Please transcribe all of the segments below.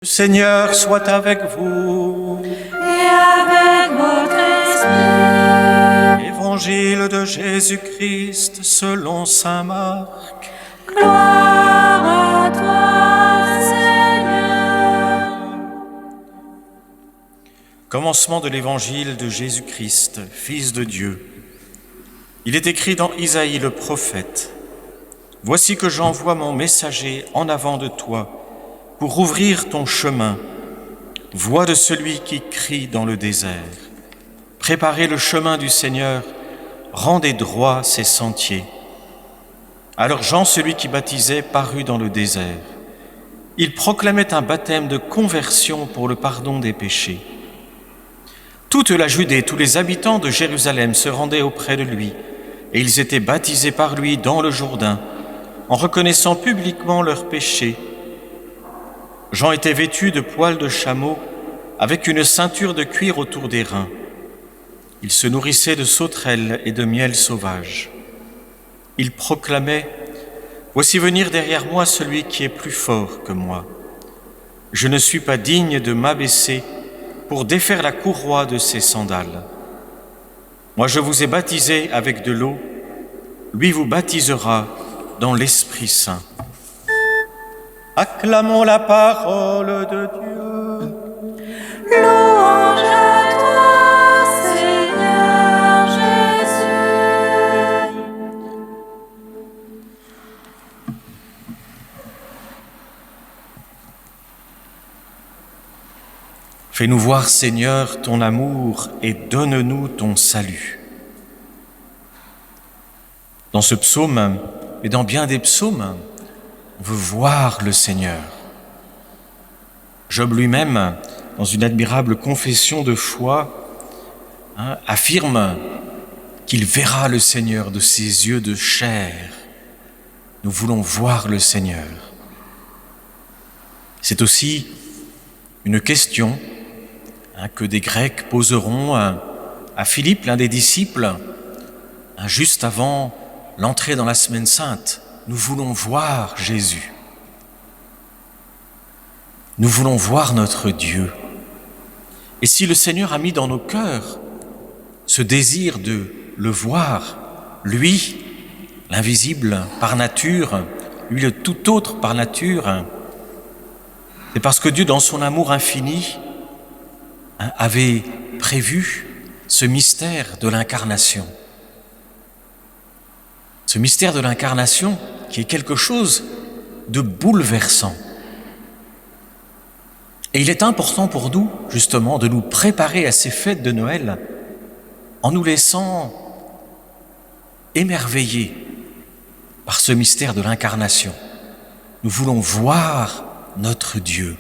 Le Seigneur soit avec vous. Et avec votre esprit. Évangile de Jésus-Christ selon saint Marc. Gloire à toi, Seigneur. Commencement de l'évangile de Jésus-Christ, Fils de Dieu. Il est écrit dans Isaïe le prophète: « Voici que j'envoie mon messager en avant de toi, pour ouvrir ton chemin, voix de celui qui crie dans le désert. Préparez le chemin du Seigneur, rendez droits ses sentiers. » Alors Jean, celui qui baptisait, parut dans le désert. Il proclamait un baptême de conversion pour le pardon des péchés. Toute la Judée, tous les habitants de Jérusalem se rendaient auprès de lui, et ils étaient baptisés par lui dans le Jourdain, en reconnaissant publiquement leurs péchés. Jean était vêtu de poils de chameau, avec une ceinture de cuir autour des reins. Il se nourrissait de sauterelles et de miel sauvage. Il proclamait: « Voici venir derrière moi celui qui est plus fort que moi. Je ne suis pas digne de m'abaisser pour défaire la courroie de ses sandales. Moi je vous ai baptisé avec de l'eau, lui vous baptisera dans l'Esprit Saint. » Acclamons la parole de Dieu. Louange à toi, Seigneur Jésus. Fais-nous voir, Seigneur, ton amour et donne-nous ton salut. Dans ce psaume, et dans bien des psaumes, on veut voir le Seigneur. Job lui-même, dans une admirable confession de foi, affirme qu'il verra le Seigneur de ses yeux de chair. Nous voulons voir le Seigneur. C'est aussi une question que des Grecs poseront à Philippe, l'un des disciples, juste avant l'entrée dans la Semaine Sainte. Nous voulons voir Jésus. Nous voulons voir notre Dieu. Et si le Seigneur a mis dans nos cœurs ce désir de le voir, lui, l'invisible par nature, lui le tout autre par nature, c'est parce que Dieu, dans son amour infini, avait prévu ce mystère de l'incarnation. Ce mystère de l'incarnation qui est quelque chose de bouleversant. Et il est important pour nous, justement, de nous préparer à ces fêtes de Noël en nous laissant émerveiller par ce mystère de l'incarnation. Nous voulons voir notre Dieu.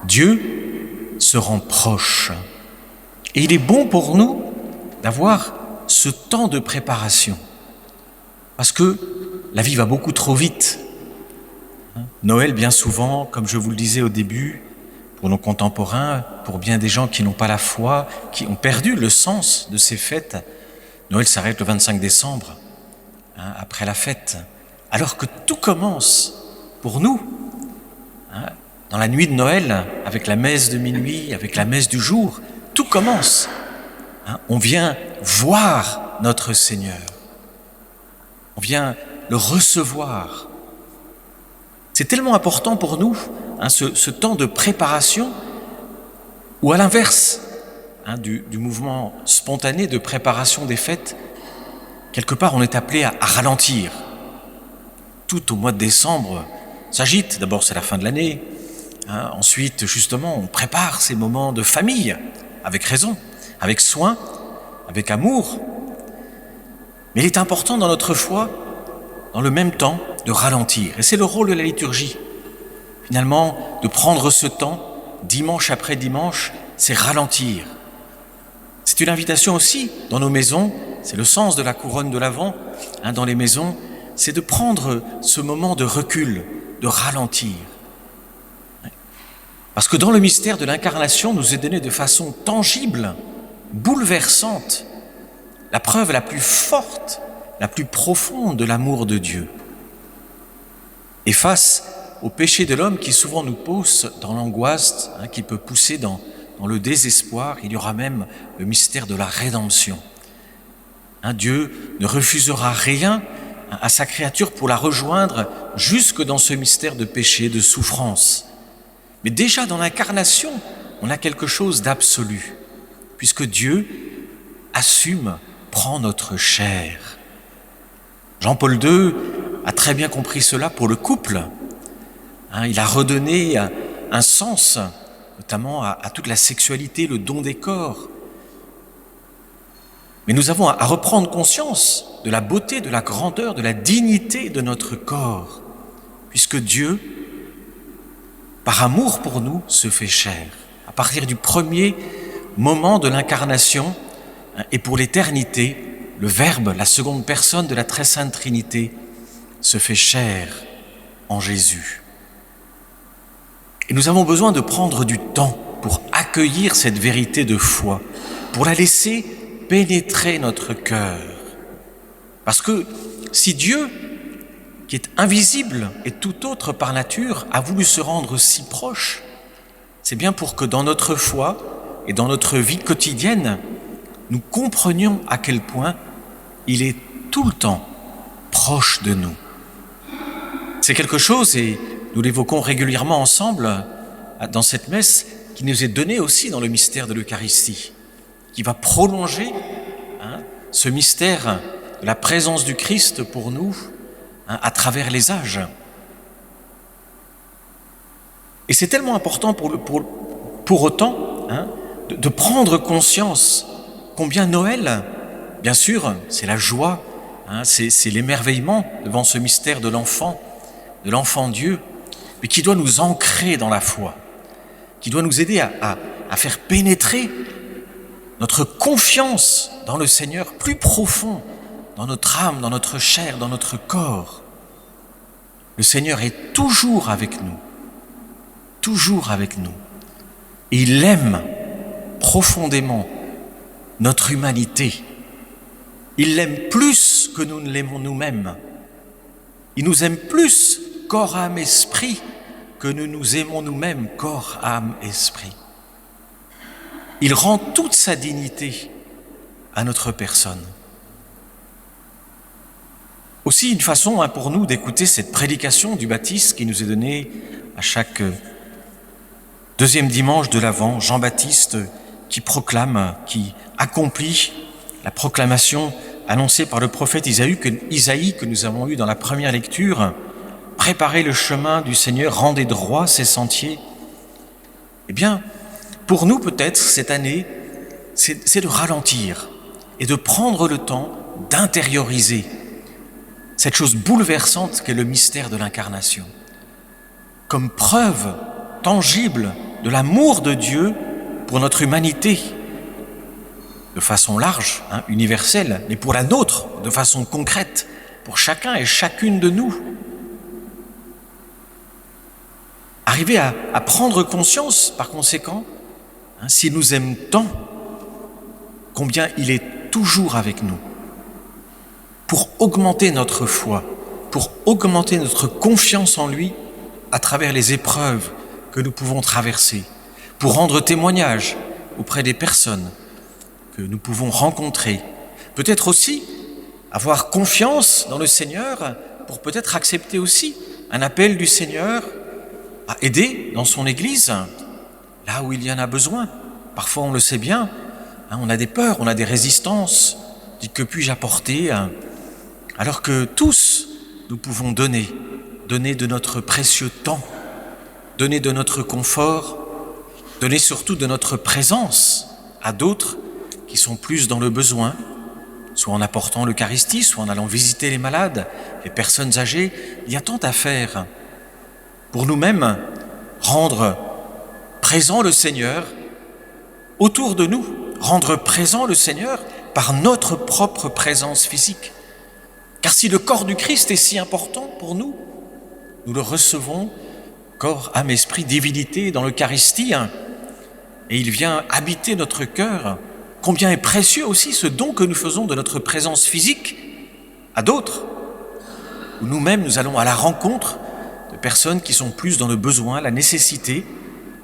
Dieu se rend proche. Et il est bon pour nous d'avoir ce temps de préparation. Parce que la vie va beaucoup trop vite. Noël, bien souvent, comme je vous le disais au début, pour nos contemporains, pour bien des gens qui n'ont pas la foi, qui ont perdu le sens de ces fêtes, Noël s'arrête le 25 décembre, après la fête. Alors que tout commence pour nous, dans la nuit de Noël, avec la messe de minuit, avec la messe du jour, tout commence. On vient voir notre Seigneur. On vient le recevoir. C'est tellement important pour nous, ce temps de préparation, ou à l'inverse du mouvement spontané de préparation des fêtes, quelque part on est appelé à ralentir. Tout au mois de décembre s'agite. D'abord c'est la fin de l'année. Ensuite, justement, on prépare ces moments de famille, avec raison, avec soin, avec amour. Mais il est important dans notre foi, dans le même temps, de ralentir. Et c'est le rôle de la liturgie. Finalement, de prendre ce temps, dimanche après dimanche, c'est ralentir. C'est une invitation aussi dans nos maisons, c'est le sens de la couronne de l'Avent, dans les maisons, c'est de prendre ce moment de recul, de ralentir. Parce que dans le mystère de l'incarnation, nous est donné de façon tangible, bouleversante, la preuve la plus forte, la plus profonde de l'amour de Dieu. Et face au péché de l'homme qui souvent nous pousse dans l'angoisse, qui peut pousser dans le désespoir, il y aura même le mystère de la rédemption. Dieu ne refusera rien à sa créature pour la rejoindre jusque dans ce mystère de péché, de souffrance. Mais déjà dans l'incarnation, on a quelque chose d'absolu, puisque Dieu assume, prend notre chair. Jean-Paul II a très bien compris cela pour le couple. Il a redonné un sens, notamment à toute la sexualité, le don des corps. Mais nous avons à reprendre conscience de la beauté, de la grandeur, de la dignité de notre corps, puisque Dieu, par amour pour nous, se fait chair. À partir du premier moment de l'incarnation et pour l'éternité, le Verbe, la seconde personne de la très sainte Trinité, se fait chair en Jésus. Et nous avons besoin de prendre du temps pour accueillir cette vérité de foi, pour la laisser pénétrer notre cœur. Parce que si Dieu, qui est invisible et tout autre par nature, a voulu se rendre si proche, c'est bien pour que dans notre foi et dans notre vie quotidienne, nous comprenions à quel point il est tout le temps proche de nous. C'est quelque chose, et nous l'évoquons régulièrement ensemble dans cette messe, qui nous est donné aussi dans le mystère de l'Eucharistie, qui va prolonger ce mystère de la présence du Christ pour nous à travers les âges. Et c'est tellement important pour autant de prendre conscience combien Noël, bien sûr, c'est la joie, c'est l'émerveillement devant ce mystère de l'enfant Dieu, mais qui doit nous ancrer dans la foi, qui doit nous aider à faire pénétrer notre confiance dans le Seigneur plus profond, dans notre âme, dans notre chair, dans notre corps. Le Seigneur est toujours avec nous, toujours avec nous. Et il aime profondément notre humanité. Il l'aime plus que nous ne l'aimons nous-mêmes. Il nous aime plus corps, âme, esprit que nous nous aimons nous-mêmes, corps, âme, esprit. Il rend toute sa dignité à notre personne. Aussi une façon pour nous d'écouter cette prédication du baptiste qui nous est donnée à chaque deuxième dimanche de l'Avent, Jean-Baptiste qui proclame, qui accomplit la proclamation annoncée par le prophète Isaïe que nous avons eue dans la première lecture. Préparez le chemin du Seigneur, rendez droit ses sentiers. Eh bien, pour nous peut-être cette année, c'est de ralentir et de prendre le temps d'intérioriser cette chose bouleversante qu'est le mystère de l'incarnation, comme preuve tangible de l'amour de Dieu pour notre humanité, de façon large, universelle, mais pour la nôtre, de façon concrète, pour chacun et chacune de nous. Arriver à prendre conscience, par conséquent, s'il nous aime tant, combien il est toujours avec nous, pour augmenter notre foi, pour augmenter notre confiance en lui à travers les épreuves que nous pouvons traverser, pour rendre témoignage auprès des personnes que nous pouvons rencontrer. Peut-être aussi avoir confiance dans le Seigneur pour peut-être accepter aussi un appel du Seigneur à aider dans son Église, là où il y en a besoin. Parfois, on le sait bien, on a des peurs, on a des résistances. Dites, que puis-je apporter alors que tous, nous pouvons donner de notre précieux temps, donner de notre confort, donner surtout de notre présence à d'autres qui sont plus dans le besoin, soit en apportant l'Eucharistie, soit en allant visiter les malades, les personnes âgées. Il y a tant à faire pour nous-mêmes, rendre présent le Seigneur autour de nous, rendre présent le Seigneur par notre propre présence physique. Car si le corps du Christ est si important pour nous, nous le recevons, corps, âme, esprit, divinité, dans l'Eucharistie, et il vient habiter notre cœur. Combien est précieux aussi ce don que nous faisons de notre présence physique à d'autres, où nous-mêmes nous allons à la rencontre de personnes qui sont plus dans le besoin, la nécessité.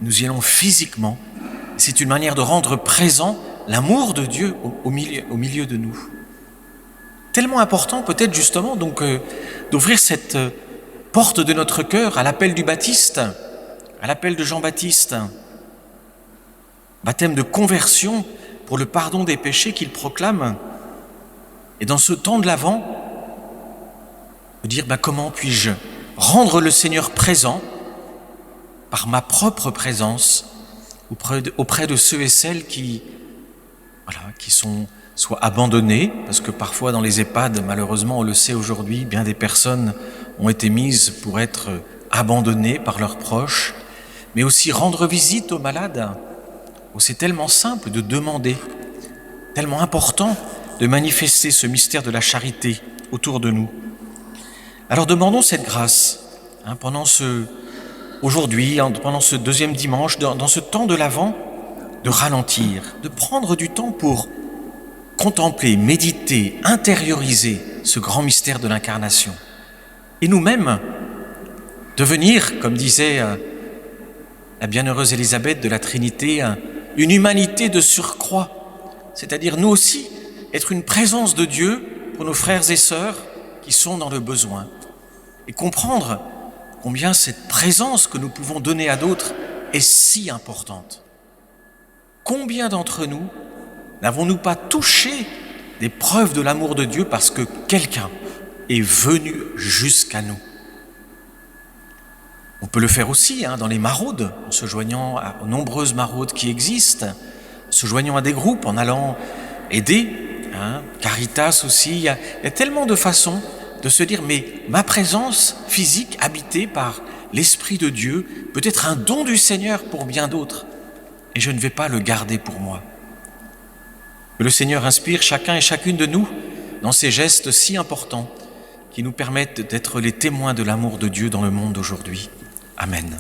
Nous y allons physiquement. C'est une manière de rendre présent l'amour de Dieu au milieu de nous. Tellement important peut-être justement donc d'ouvrir cette porte de notre cœur à l'appel du Baptiste, à l'appel de Jean-Baptiste. Baptême de conversion pour le pardon des péchés qu'il proclame. Et dans ce temps de l'Avent, de dire comment puis-je rendre le Seigneur présent par ma propre présence auprès de ceux et celles qui sont soit abandonnés, parce que parfois dans les EHPAD, malheureusement on le sait aujourd'hui, bien des personnes ont été mises pour être abandonnées par leurs proches, mais aussi rendre visite aux malades, où c'est tellement simple de demander, tellement important de manifester ce mystère de la charité autour de nous. Alors demandons cette grâce pendant ce deuxième dimanche, dans ce temps de l'Avent, de ralentir, de prendre du temps pour contempler, méditer, intérioriser ce grand mystère de l'incarnation. Et nous-mêmes, devenir, comme disait la bienheureuse Élisabeth de la Trinité, une humanité de surcroît, c'est-à-dire nous aussi, être une présence de Dieu pour nos frères et sœurs qui sont dans le besoin. Et comprendre combien cette présence que nous pouvons donner à d'autres est si importante. Combien d'entre nous n'avons-nous pas touché des preuves de l'amour de Dieu parce que quelqu'un est venu jusqu'à nous? On peut le faire aussi dans les maraudes, en se joignant aux nombreuses maraudes qui existent, se joignant à des groupes, en allant aider, Caritas aussi. Il y a tellement de façons de se dire, mais ma présence physique habitée par l'Esprit de Dieu peut être un don du Seigneur pour bien d'autres, et je ne vais pas le garder pour moi. Que le Seigneur inspire chacun et chacune de nous dans ces gestes si importants qui nous permettent d'être les témoins de l'amour de Dieu dans le monde d'aujourd'hui. Amen.